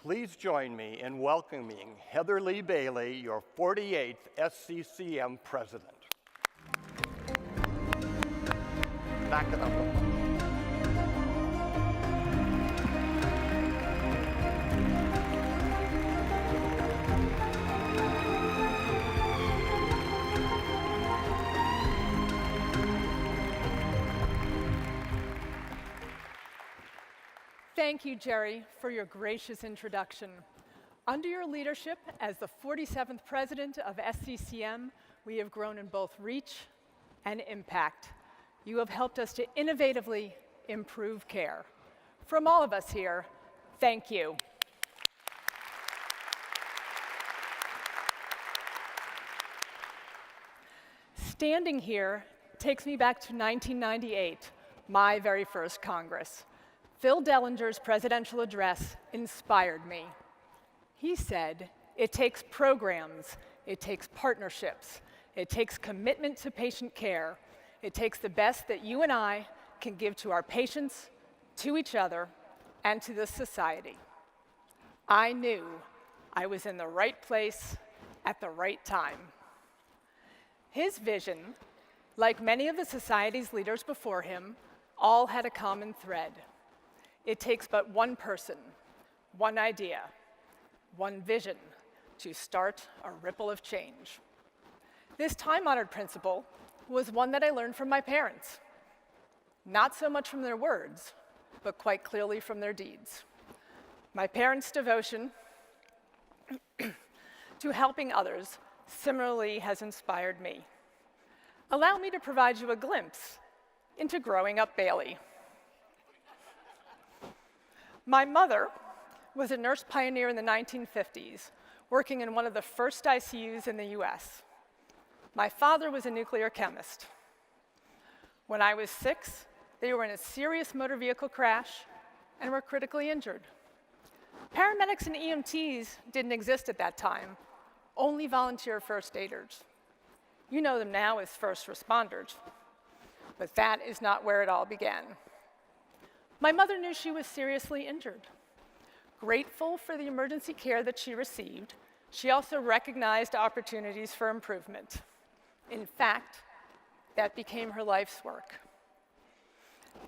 Please join me in welcoming Heatherlee Bailey, your 48th SCCM President. Back it up. Thank you, Jerry, for your gracious introduction. Under your leadership as the 47th President of SCCM, we have grown in both reach and impact. You have helped us to innovatively improve care. From all of us here, thank you. Standing here takes me back to 1998, my very first Congress. Phil Dellinger's presidential address inspired me. He said, "It takes programs, it takes partnerships, it takes commitment to patient care, it takes the best that you and I can give to our patients, to each other, and to this society." I knew I was in the right place at the right time. His vision, like many of the society's leaders before him, all had a common thread. It takes but one person, one idea, one vision to start a ripple of change. This time-honored principle was one that I learned from my parents, not so much from their words, but quite clearly from their deeds. My parents' devotion to helping others similarly has inspired me. Allow me to provide you a glimpse into growing up Bailey. My mother was a nurse pioneer in the 1950s, working in one of the first ICUs in the US. My father was a nuclear chemist. When I was 6, they were in a serious motor vehicle crash and were critically injured. Paramedics and EMTs didn't exist at that time, only volunteer first aiders. You know them now as first responders, but that is not where it all began. My mother knew she was seriously injured. Grateful for the emergency care that she received, she also recognized opportunities for improvement. In fact, that became her life's work.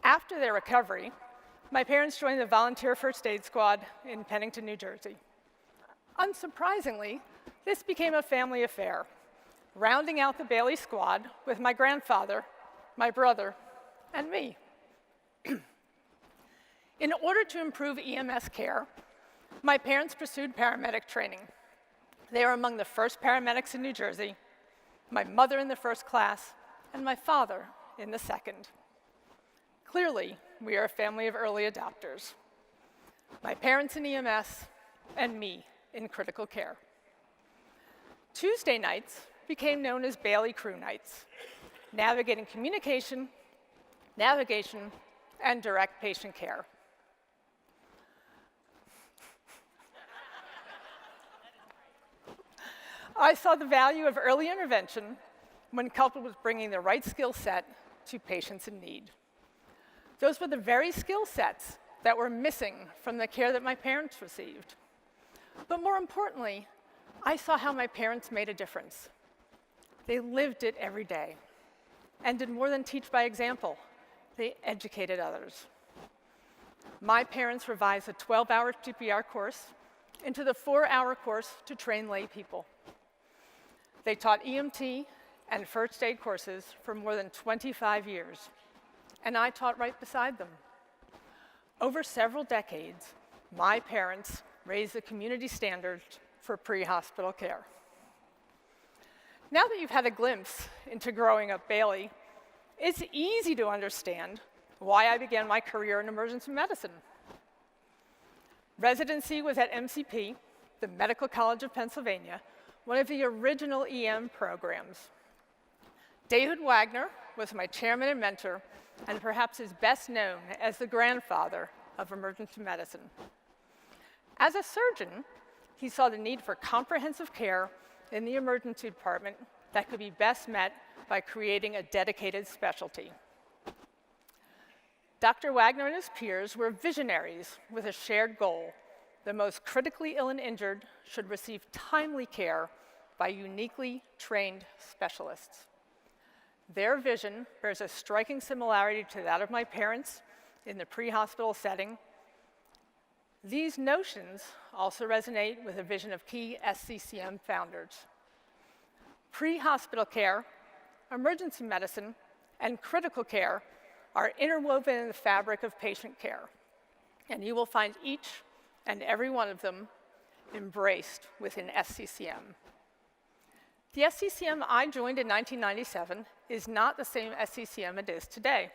After their recovery, my parents joined the Volunteer First Aid Squad in Pennington, New Jersey. Unsurprisingly, this became a family affair, rounding out the Bailey squad with my grandfather, my brother, and me. In order to improve EMS care, my parents pursued paramedic training. They were among the first paramedics in New Jersey, my mother in the first class, and my father in the second. Clearly, we are a family of early adopters. My parents in EMS, and me in critical care. Tuesday nights became known as Bailey Crew Nights, navigating communication, navigation, and direct patient care. I saw the value of early intervention when coupled with bringing the right skill set to patients in need. Those were the very skill sets that were missing from the care that my parents received. But more importantly, I saw how my parents made a difference. They lived it every day and did more than teach by example. They educated others. My parents revised a 12-hour CPR course into the 4-hour course to train lay people. They taught EMT and first aid courses for more than 25 years, and I taught right beside them. Over several decades, my parents raised the community standards for pre-hospital care. Now that you've had a glimpse into growing up Bailey, it's easy to understand why I began my career in emergency medicine. Residency was at MCP, the Medical College of Pennsylvania, one of the original EM programs. David Wagner was my chairman and mentor, and perhaps is best known as the grandfather of emergency medicine. As a surgeon, he saw the need for comprehensive care in the emergency department that could be best met by creating a dedicated specialty. Dr. Wagner and his peers were visionaries with a shared goal the most critically ill and injured should receive timely care by uniquely trained specialists. Their vision bears a striking similarity to that of my parents in the pre-hospital setting. These notions also resonate with the vision of key SCCM founders. Pre-hospital care, emergency medicine, and critical care are interwoven in the fabric of patient care, and you will find each and every one of them embraced within SCCM. The SCCM I joined in 1997 is not the same SCCM it is today.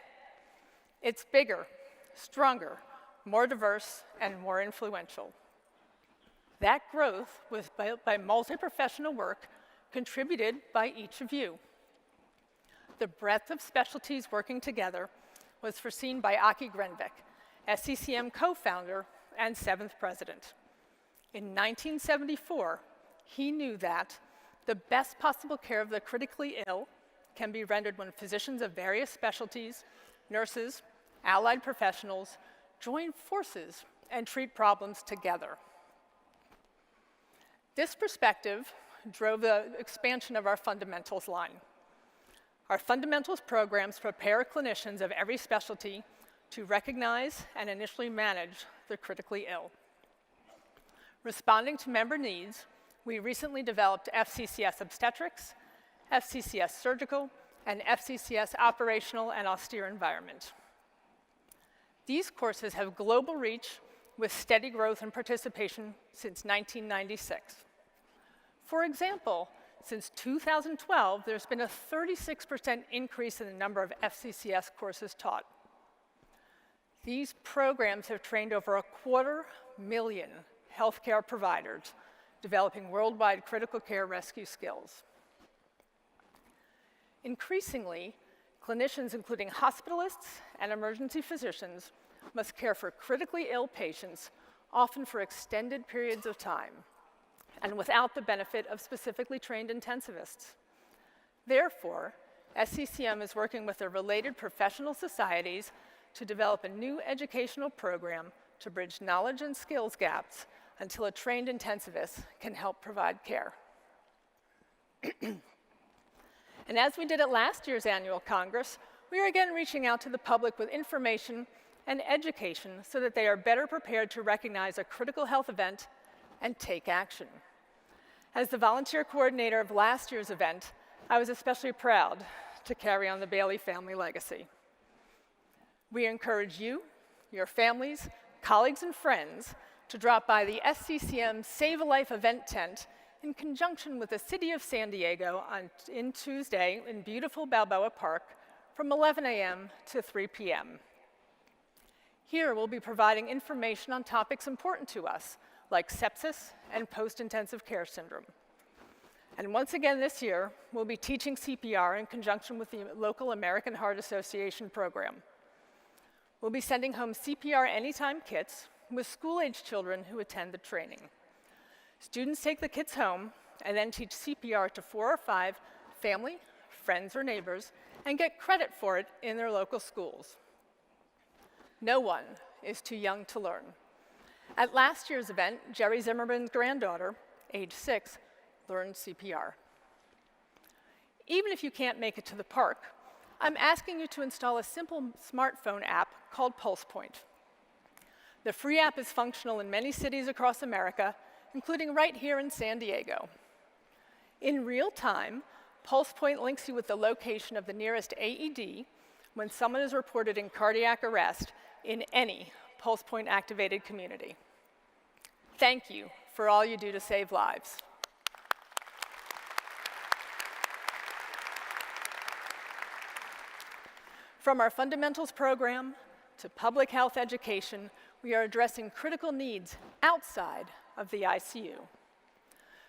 It's bigger, stronger, more diverse, and more influential. That growth was by multi-professional work contributed by each of you. The breadth of specialties working together was foreseen by Aki Grenvik, SCCM co-founder and 7th president. In 1974, he knew that the best possible care of the critically ill can be rendered when physicians of various specialties, nurses, allied professionals, join forces and treat problems together. This perspective drove the expansion of our fundamentals line. Our fundamentals programs prepare clinicians of every specialty to recognize and initially manage the critically ill. Responding to member needs, we recently developed FCCS Obstetrics, FCCS Surgical, and FCCS Operational and Austere Environment. These courses have global reach with steady growth and participation since 1996. For example, since 2012, there's been a 36% increase in the number of FCCS courses taught. These programs have trained over 250,000 healthcare providers, developing worldwide critical care rescue skills. Increasingly, clinicians, including hospitalists and emergency physicians, must care for critically ill patients, often for extended periods of time, and without the benefit of specifically trained intensivists. Therefore, SCCM is working with the related professional societies to develop a new educational program to bridge knowledge and skills gaps until a trained intensivist can help provide care. And as we did at last year's annual Congress, we are again reaching out to the public with information and education so that they are better prepared to recognize a critical health event and take action. As the volunteer coordinator of last year's event, I was especially proud to carry on the Bailey family legacy. We encourage you, your families, colleagues, and friends to drop by the SCCM Save a Life event tent in conjunction with the City of San Diego on Tuesday in beautiful Balboa Park from 11 a.m. to 3 p.m. Here we'll be providing information on topics important to us, like sepsis and post-intensive care syndrome. And once again this year, we'll be teaching CPR in conjunction with the local American Heart Association program. We'll be sending home CPR Anytime kits with school-age children who attend the training. Students take the kits home and then teach CPR to 4 or 5 family, friends, or neighbors and get credit for it in their local schools. No one is too young to learn. At last year's event, Jerry Zimmerman's granddaughter, age 6, learned CPR. Even if you can't make it to the park, I'm asking you to install a simple smartphone app called PulsePoint. The free app is functional in many cities across America, including right here in San Diego. In real time, PulsePoint links you with the location of the nearest AED when someone is reported in cardiac arrest in any PulsePoint-activated community. Thank you for all you do to save lives. From our fundamentals program to public health education, we are addressing critical needs outside of the ICU.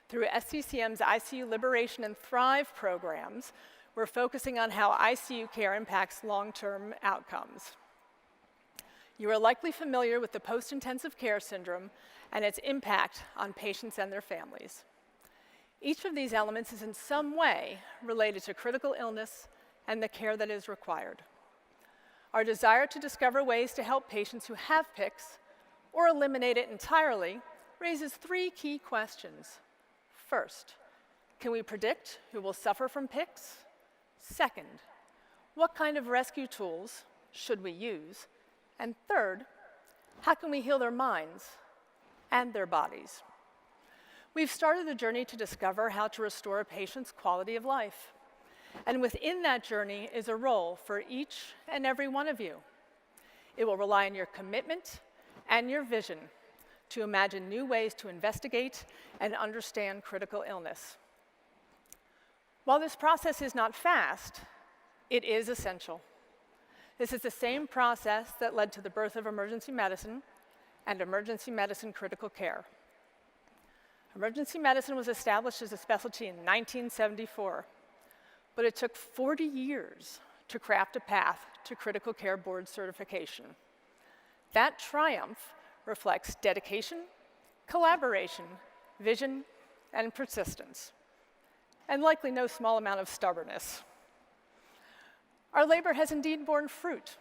Through SCCM's ICU Liberation and Thrive programs, we're focusing on how ICU care impacts long-term outcomes. You are likely familiar with the post-intensive care syndrome and its impact on patients and their families. Each of these elements is in some way related to critical illness and the care that is required. Our desire to discover ways to help patients who have PICS or eliminate it entirely raises three key questions. First, can we predict who will suffer from PICS? Second, what kind of rescue tools should we use? And third, how can we heal their minds and their bodies? We've started a journey to discover how to restore a patient's quality of life. And within that journey is a role for each and every one of you. It will rely on your commitment and your vision to imagine new ways to investigate and understand critical illness. While this process is not fast, it is essential. This is the same process that led to the birth of emergency medicine and emergency medicine critical care. Emergency medicine was established as a specialty in 1974, but it took 40 years to craft a path to critical care board certification. That triumph reflects dedication, collaboration, vision, and persistence, and likely no small amount of stubbornness. Our labor has indeed borne fruit.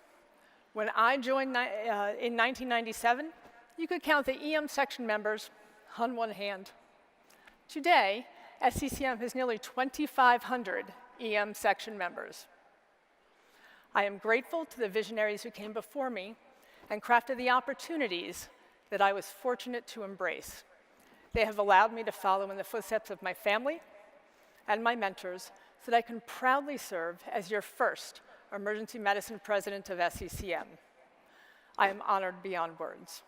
When I joined in 1997, you could count the EM section members on one hand. Today, SCCM has nearly 2,500 EM section members. I am grateful to the visionaries who came before me and crafted the opportunities that I was fortunate to embrace. They have allowed me to follow in the footsteps of my family and my mentors so that I can proudly serve as your first emergency medicine president of SCCM. I am honored beyond words.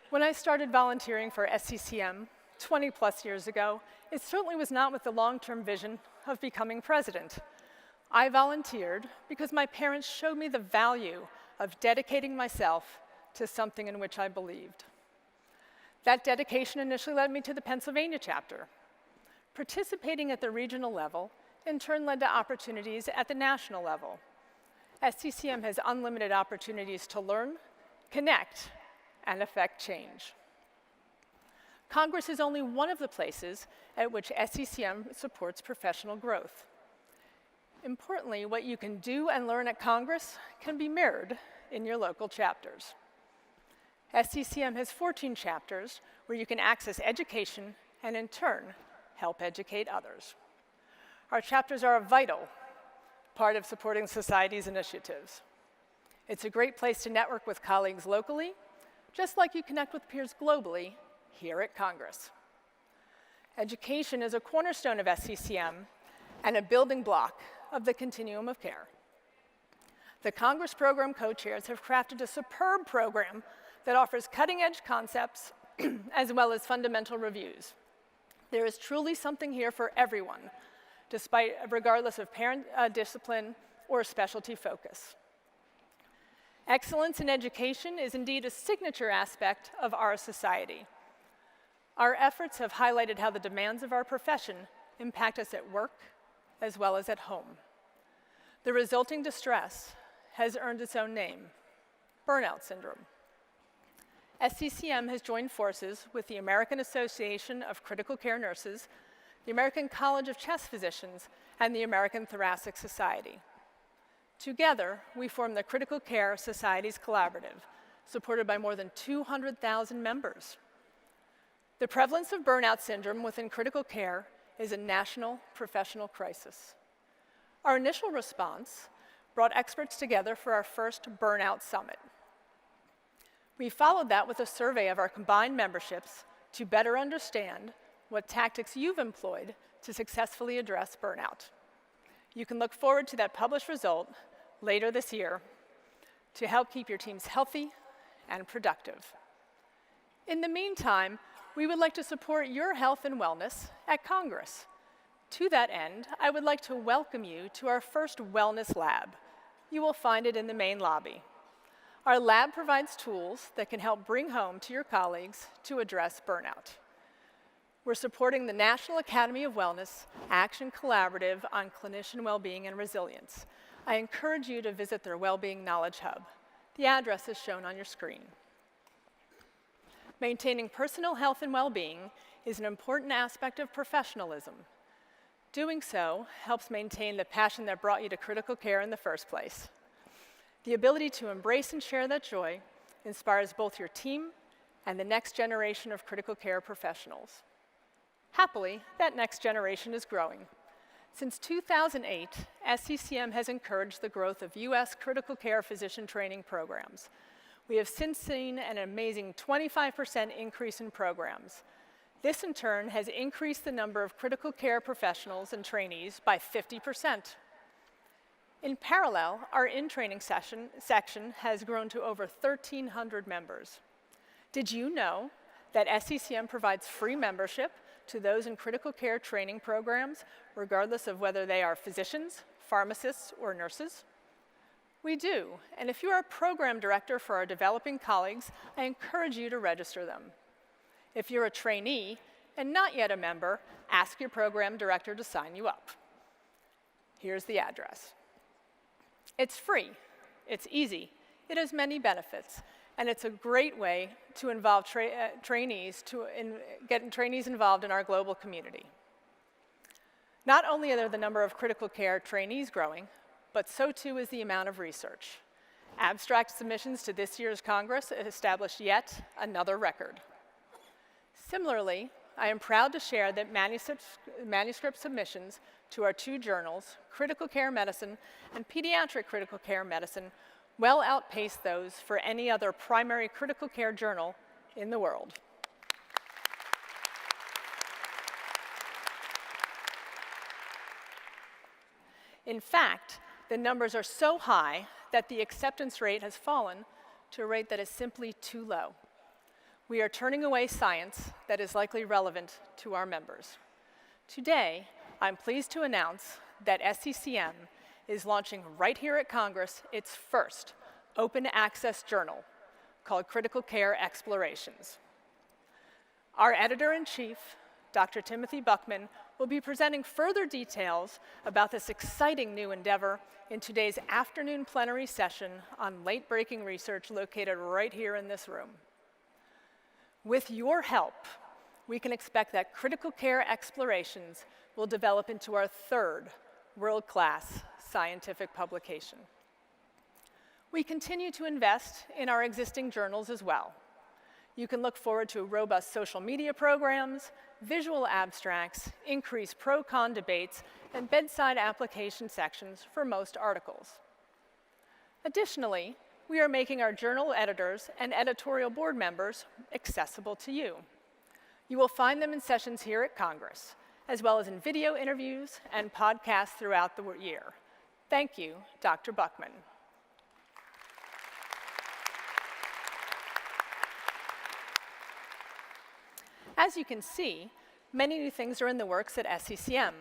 When I started volunteering for SCCM 20 plus years ago, it certainly was not with the long-term vision of becoming president. I volunteered because my parents showed me the value of dedicating myself to something in which I believed. That dedication initially led me to the Pennsylvania chapter. Participating at the regional level in turn led to opportunities at the national level. SCCM has unlimited opportunities to learn, connect, and affect change. Congress is only one of the places at which SCCM supports professional growth. Importantly, what you can do and learn at Congress can be mirrored in your local chapters. SCCM has 14 chapters where you can access education and, in turn, help educate others. Our chapters are a vital part of supporting society's initiatives. It's a great place to network with colleagues locally, just like you connect with peers globally here at Congress. Education is a cornerstone of SCCM and a building block of the continuum of care. The Congress program co-chairs have crafted a superb program that offers cutting-edge concepts as well as fundamental reviews. There is truly something here for everyone, regardless of parent discipline or specialty focus. Excellence in education is indeed a signature aspect of our society. Our efforts have highlighted how the demands of our profession impact us at work as well as at home. The resulting distress has earned its own name, burnout syndrome. SCCM has joined forces with the American Association of Critical Care Nurses, the American College of Chest Physicians, and the American Thoracic Society. Together, we form the Critical Care Societies Collaborative, supported by more than 200,000 members. The prevalence of burnout syndrome within critical care is a national professional crisis. Our initial response brought experts together for our first Burnout Summit. We followed that with a survey of our combined memberships to better understand what tactics you've employed to successfully address burnout. You can look forward to that published result later this year to help keep your teams healthy and productive. In the meantime, we would like to support your health and wellness at Congress. To that end, I would like to welcome you to our first wellness lab. You will find it in the main lobby. Our lab provides tools that can help bring home to your colleagues to address burnout. We're supporting the National Academy of Wellness Action Collaborative on Clinician Wellbeing and Resilience. I encourage you to visit their Wellbeing Knowledge Hub. The address is shown on your screen. Maintaining personal health and well-being is an important aspect of professionalism. Doing so helps maintain the passion that brought you to critical care in the first place. The ability to embrace and share that joy inspires both your team and the next generation of critical care professionals. Happily, that next generation is growing. Since 2008, SCCM has encouraged the growth of U.S. critical care physician training programs. We have since seen an amazing 25% increase in programs. This, in turn, has increased the number of critical care professionals and trainees by 50%. In parallel, our in-training section has grown to over 1,300 members. Did you know that SCCM provides free membership to those in critical care training programs, regardless of whether they are physicians, pharmacists, or nurses? We do, and if you are a program director for our developing colleagues, I encourage you to register them. If you're a trainee and not yet a member, ask your program director to sign you up. Here's the address. It's free, it's easy, it has many benefits, and it's a great way to involve get trainees involved in our global community. Not only are the number of critical care trainees growing, but so too is the amount of research. Abstract submissions to this year's Congress established yet another record. Similarly, I am proud to share that manuscript submissions to our two journals, Critical Care Medicine and Pediatric Critical Care Medicine, well outpace those for any other primary critical care journal in the world. In fact, the numbers are so high that the acceptance rate has fallen to a rate that is simply too low. We are turning away science that is likely relevant to our members. Today, I'm pleased to announce that SCCM is launching right here at Congress its first open access journal called Critical Care Explorations. Our editor-in-chief, Dr. Timothy Buckman, will be presenting further details about this exciting new endeavor in today's afternoon plenary session on late-breaking research located right here in this room. With your help, we can expect that Critical Care Explorations will develop into our third world-class scientific publication. We continue to invest in our existing journals as well. You can look forward to robust social media programs, visual abstracts, increased pro-con debates, and bedside application sections for most articles. Additionally, we are making our journal editors and editorial board members accessible to you. You will find them in sessions here at Congress, as well as in video interviews and podcasts throughout the year. Thank you, Dr. Buckman. As you can see, many new things are in the works at SCCM.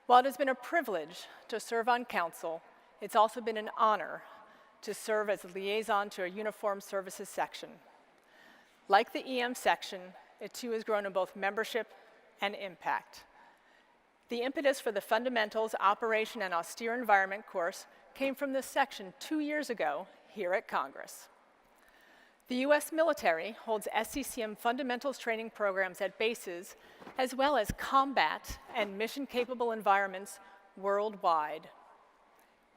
While it has been a privilege to serve on council, it's also been an honor to serve as a liaison to a uniformed services section. Like the EM section, it too has grown in both membership and impact. The impetus for the Fundamentals, Operation, and Austere Environment course came from this section 2 years ago here at Congress. The U.S. military holds SCCM fundamentals training programs at bases, as well as combat and mission-capable environments worldwide.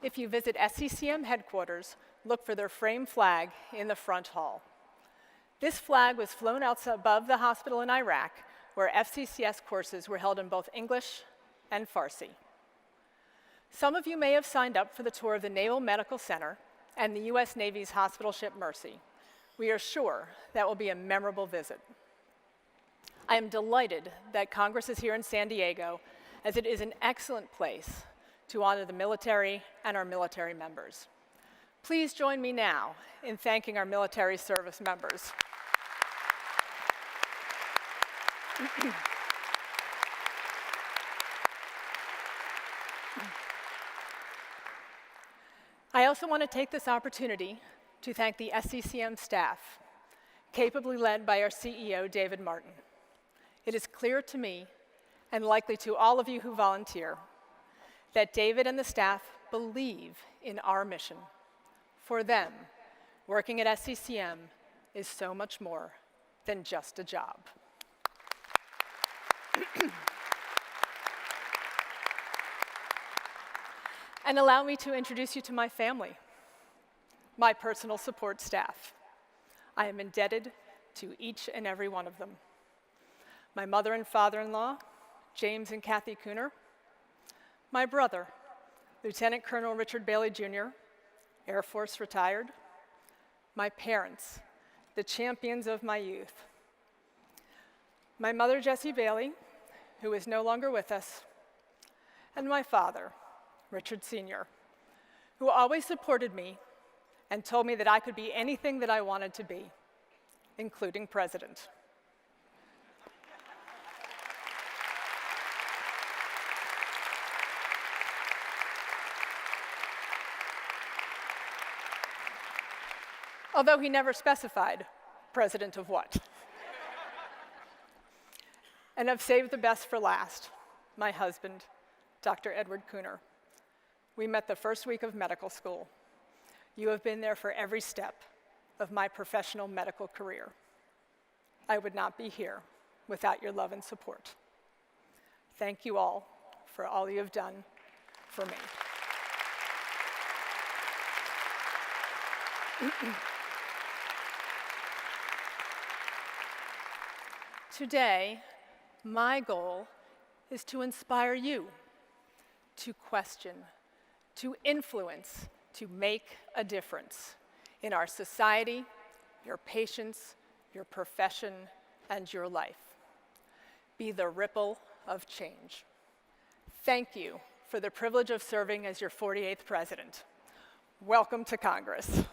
If you visit SCCM headquarters, look for their frame flag in the front hall. This flag was flown out above the hospital in Iraq, where FCCS courses were held in both English and Farsi. Some of you may have signed up for the tour of the Naval Medical Center and the U.S. Navy's hospital ship Mercy. We are sure that will be a memorable visit. I am delighted that Congress is here in San Diego, as it is an excellent place to honor the military and our military members. Please join me now in thanking our military service members. I also want to take this opportunity to thank the SCCM staff, capably led by our CEO, David Martin. It is clear to me, and likely to all of you who volunteer, that David and the staff believe in our mission. For them, working at SCCM is so much more than just a job. And allow me to introduce you to my family, my personal support staff. I am indebted to each and every one of them. My mother and father-in-law, James and Kathy Cooner. My brother, Lieutenant Colonel Richard Bailey Jr., Air Force retired. My parents, the champions of my youth. My mother, Jessie Bailey, who is no longer with us. And my father, Richard Sr., who always supported me and told me that I could be anything that I wanted to be, including president. Although he never specified president of what. And I've saved the best for last, my husband, Dr. Edward Cooner. We met the first week of medical school. You have been there for every step of my professional medical career. I would not be here without your love and support. Thank you all for all you have done for me. Today, my goal is to inspire you to question, to influence, to make a difference in our society, your patients, your profession, and your life. Be the ripple of change. Thank you for the privilege of serving as your 48th president. Welcome to Congress.